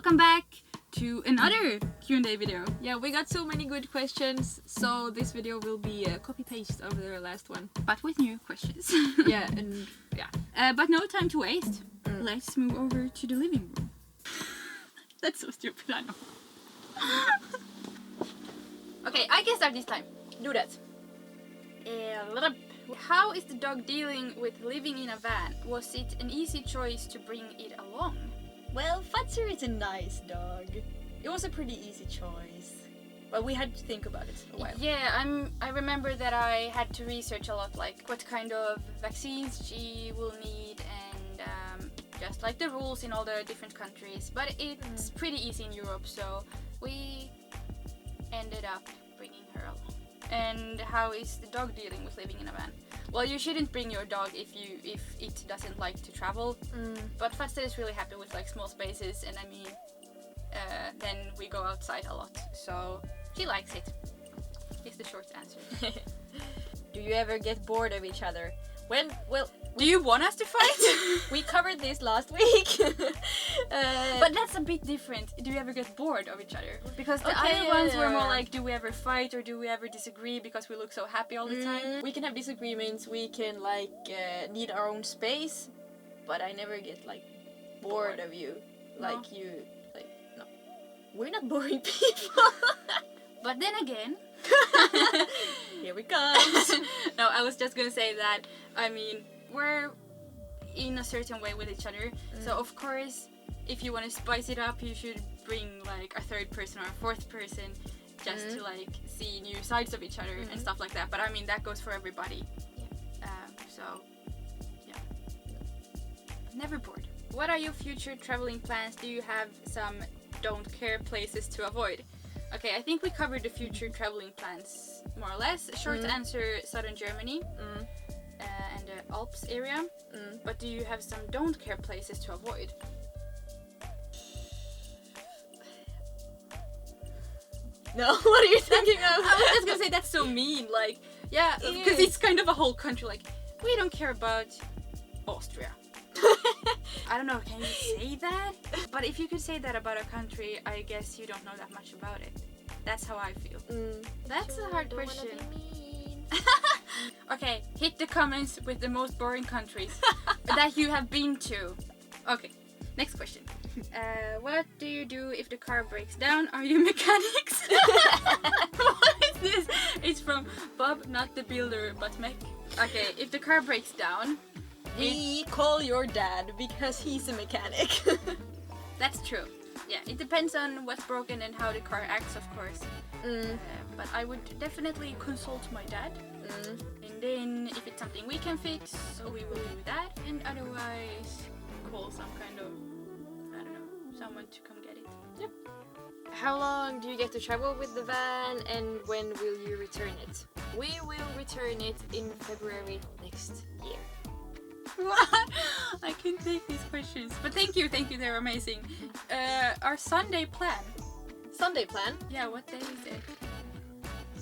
welcome back to another Q&A video. Yeah, we got so many good questions, so this video will be a copy-paste of the last one. But with new questions. Yeah, and yeah. But no time to waste. Let's move over to the living room. That's so stupid, I know. Okay, I can start this time. Do that. How is the dog dealing with living in a van? Was it an easy choice to bring it along? Well, Fatser is a nice dog. It was a pretty easy choice. But we had to think about it a while. Yeah, I remember that I had to research a lot, like what kind of vaccines she will need and just like the rules in all the different countries. But it's pretty easy in Europe, so we ended up bringing her along. And how is the dog dealing with living in a van? Well, you shouldn't bring your dog if it doesn't like to travel. But Fatser is really happy with like small spaces, and I mean, then we go outside a lot, so she likes it. Is the short answer. Do you ever get bored of each other? Do you want us to fight? We covered this last week. But that's a bit different. Do you ever get bored of each other? Because the other ones were more like, do we ever fight or do we ever disagree because we look so happy all the time? We can have disagreements, we can like need our own space, but I never get like bored of you. No. No. We're not boring people. But then again... Here we comes. No, I was just gonna say that, I mean, we're in a certain way with each other, so of course if you want to spice it up you should bring like a third person or a fourth person just to like see new sides of each other and stuff like that, but I mean that goes for everybody. So yeah, never bored. What are your future traveling plans? Do you have some don't care places to avoid? Okay, I think we covered the future traveling plans more or less. Short answer, southern Germany and the Alps area. But do you have some don't care places to avoid? No, what are you thinking of? I was just gonna say that's so mean, like, yeah, because it's kind of a whole country, like, we don't care about Austria. I don't know, can you say that? But if you could say that about a country, I guess you don't know that much about it. That's how I feel. That's a hard question. Okay, hit the comments with the most boring countries that you have been to. Okay, next question. What do you do if the car breaks down? Are you mechanics? What is this? It's from Bob, not the builder, but mech. Okay, if the car breaks down, we call your dad because he's a mechanic. That's true. Yeah, it depends on what's broken and how the car acts, of course. But I would definitely consult my dad. And then if it's something we can fix, we will do that. And otherwise, call some kind of, I don't know, someone to come get it. Yep. How long do you get to travel with the van and when will you return it? We will return it in February next year. I can take these questions, but thank you, they're amazing. Our Sunday plan. Sunday plan? Yeah, what day is it?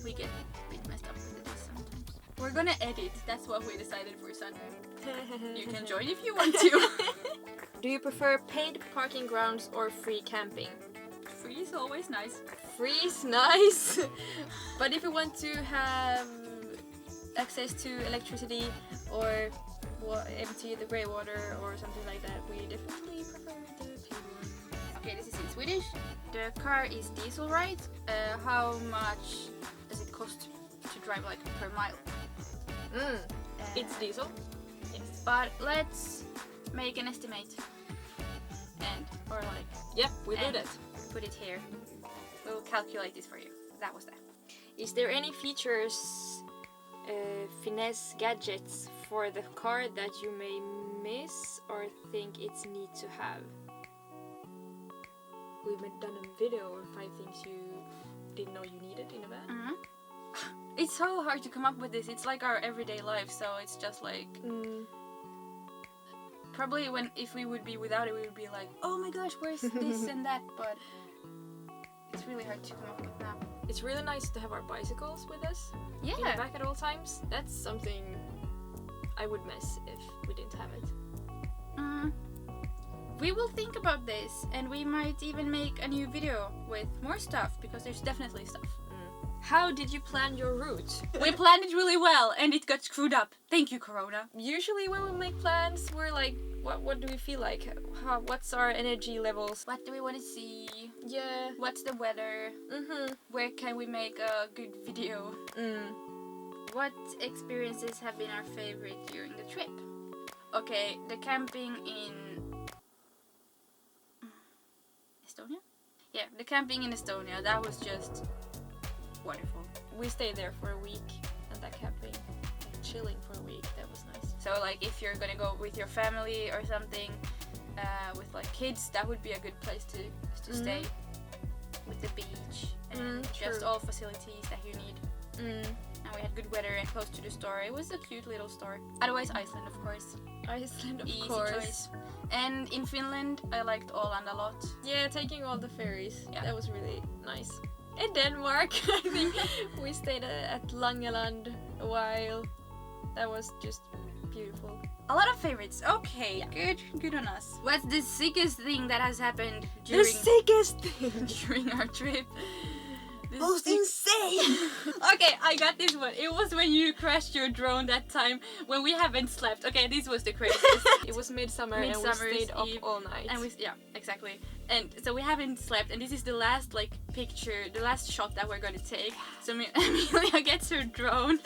We get a bit messed up with the days sometimes. We're gonna edit, that's what we decided for Sunday. You can join if you want to. Do you prefer paid parking grounds or free camping? Free is always nice. Free is nice, but if you want to have access to electricity or empty the grey water or something like that, we definitely prefer the paid one. Okay, this is in Swedish. The car is diesel, right? How much does it cost to drive like per mile? It's diesel. Yes. But let's make an estimate. We do that. Put it here. We'll calculate this for you. That was that. Is there any features, finesse gadgets for the car that you may miss or think it's neat to have? We've done a video on 5 things you didn't know you needed in a van. It's so hard to come up with this. It's like our everyday life, so it's just like... Probably if we would be without it, we would be like, oh my gosh, where's this and that, but it's really hard to come up with now. It's really nice to have our bicycles with us in the back at all times. That's something I would miss if we didn't have it. we will think about this, and we might even make a new video with more stuff, because there's definitely stuff. How did you plan your route? We planned it really well, and it got screwed up. Thank you, Corona. Usually when we make plans, we're like, what do we feel like? What's our energy levels? What do we want to see? Yeah. What's the weather? Where can we make a good video? What experiences have been our favorite during the trip? Okay, the camping in Estonia? Yeah, the camping in Estonia, that was just wonderful. We stayed there for a week, and that camping, like chilling for a week, that was nice. So like if you're gonna go with your family or something, with like kids, that would be a good place to stay, with the beach and just all facilities that you need. And we had good weather and close to the store. It was a cute little store. Otherwise Iceland, of course. Iceland, of Easy course. choice. And in Finland, I liked Åland a lot. Yeah, taking all the ferries. Yeah. That was really nice. In Denmark, I think we stayed at Langeland a while. That was just beautiful. A lot of favorites. Okay, good on us. What's the sickest thing that has happened The sickest thing during our trip? Most insane! Okay, I got this one. It was when you crashed your drone that time when we haven't slept. Okay, this was the craziest. It was midsummer and we stayed up all night. And yeah, exactly. And so we haven't slept, and this is the last like picture, the last shot that we're gonna take. So Amelia gets her drone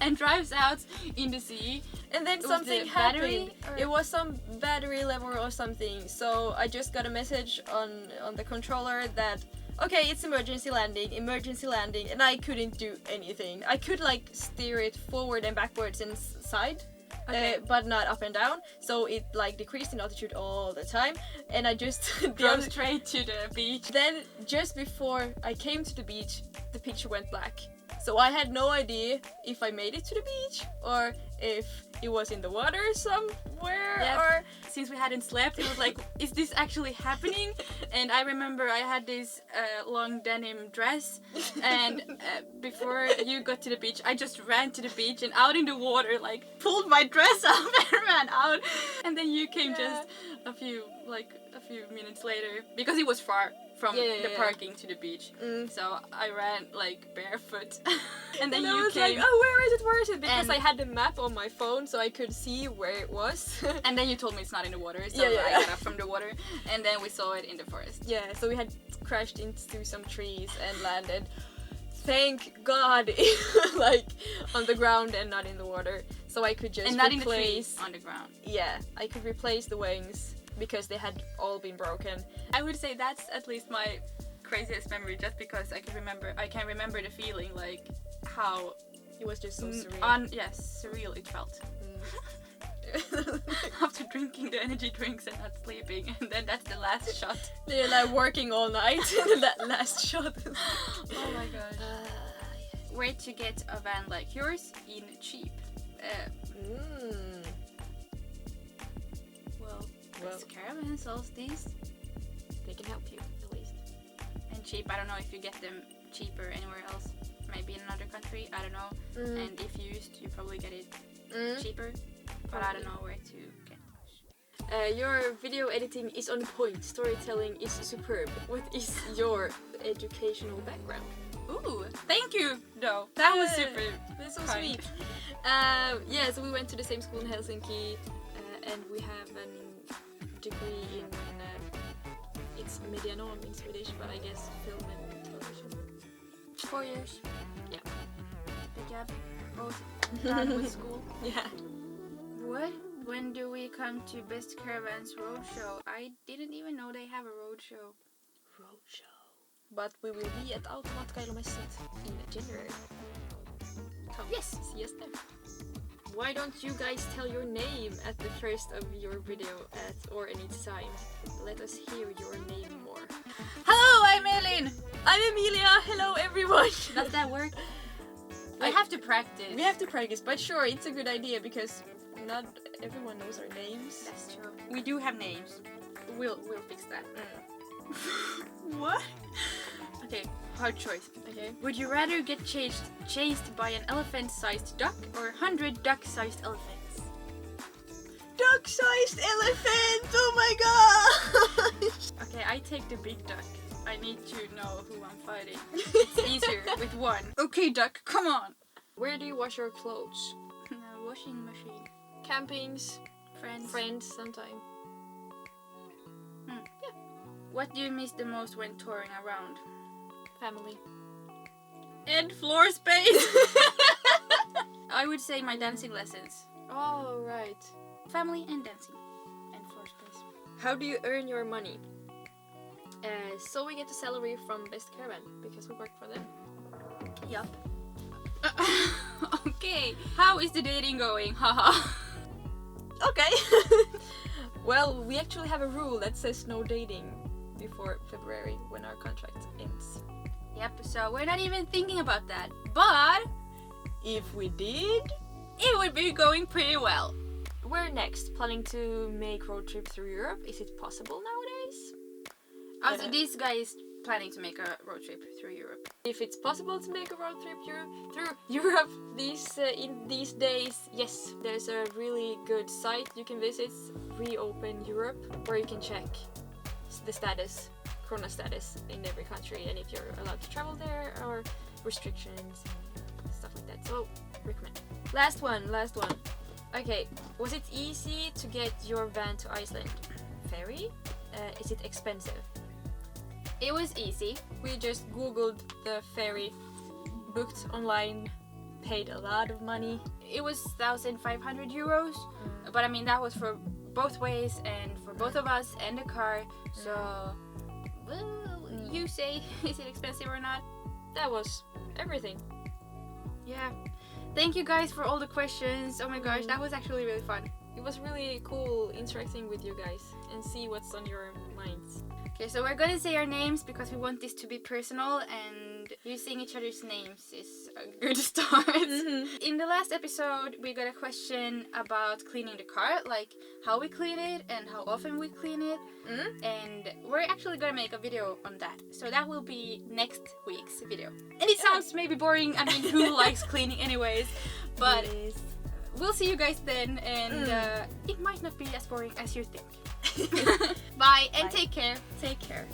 and drives out in the sea. And then something happened. It was some battery level or something. So I just got a message on the controller that, okay, it's emergency landing, and I couldn't do anything. I could like steer it forward and backwards and side, but not up and down. So it like decreased in altitude all the time, and I just drove straight to the beach. Then just before I came to the beach, the picture went black. So I had no idea if I made it to the beach or if it was in the water somewhere. Yeah. Or since we hadn't slept, it was like, is this actually happening? And I remember I had this long denim dress, and before you got to the beach, I just ran to the beach and out in the water, like pulled my dress up and ran out. And then you came just a few minutes later, because it was far from the parking to the beach. So I ran like barefoot. And then you came. Like, oh, where is it? Because I had the map on my phone so I could see where it was. And then you told me it's not in the water, so I got up from the water, and then we saw it in the forest. Yeah, so we had crashed into some trees and landed, thank God, like on the ground and not in the water. So I could just not in the trees, on the ground. Yeah, I could replace the wings because they had all been broken. I would say that's at least my craziest memory, just because I can remember the feeling, like how it was just so surreal. Surreal it felt. After drinking the energy drinks and not sleeping, and then that's the last shot. They're like working all night and that last shot. Oh my god. Where to get a van like yours in cheap? Well, Caravan sells these. They can help you at least. And cheap, I don't know if you get them cheaper anywhere else. Maybe in another country, I don't know. And if used, you probably get it cheaper. But I don't know where to get. Your video editing is on point. Storytelling is superb. What is your educational background? Ooh, thank you. No, that was super. That's so sweet. So we went to the same school in Helsinki, and we have a degree in it's medianom in Swedish, but I guess film and television. 4 years. Yeah. Good job. Both done with school. Yeah. What? When do we come to Best Caravans Roadshow? I didn't even know they have a roadshow. But we will be at Automatkailumesset in January. Come, see us there. Why don't you guys tell your name at the first of your video or any time? Let us hear your name more. Hello, I'm Elin! I'm Emilia! Hello everyone! Does that work? I have to practice. We have to practice, but sure, it's a good idea because not everyone knows our names. That's true. We do have names. We'll fix that. What? Okay, hard choice. Okay. Would you rather get chased by an elephant-sized duck or 100 duck-sized elephants? duck-sized elephant! Oh my god! Okay, I take the big duck. I need to know who I'm fighting. It's easier with one. Okay, duck, come on. Where do you wash your clothes? Washing machine. Campings, friends sometime. What do you miss the most when touring around? Family. And floor space. I would say my dancing lessons. Oh, right. Family and dancing. And floor space. How do you earn your money? So we get the salary from Best Caravan because we work for them. Yup. Okay. How is the dating going? Haha. Okay. Well, we actually have a rule that says no dating before February when our contract ends. Yep, so we're not even thinking about that. But If we did, it would be going pretty well. we're next planning to make road trip through Europe. Is it possible nowadays? Also, this guy is planning to make a road trip through Europe. If it's possible to make a road trip through Europe in these days, yes, there's a really good site you can visit, Reopen Europe, where you can check the status, corona status in every country, and if you're allowed to travel there, or restrictions and stuff like that. So, recommend. Last one. Okay, was it easy to get your van to Iceland? Very. Is it expensive? It was easy. We just googled the ferry, booked online, paid a lot of money. It was 1,500 euros, but I mean that was for both ways and for both of us and the car. So, well, you say, is it expensive or not? That was everything. Yeah. Thank you guys for all the questions. Oh my gosh, that was actually really fun. It was really cool interacting with you guys and see what's on your minds. Okay, so we're gonna say our names because we want this to be personal, and using each other's names is a good start. In the last episode, we got a question about cleaning the car, like how we clean it and how often we clean it. And we're actually gonna make a video on that. So that will be next week's video. And it sounds maybe boring, I mean, who likes cleaning anyways? But Yes. we'll see you guys then, and it might not be as boring as you think. Bye, and Bye. take care. Take care.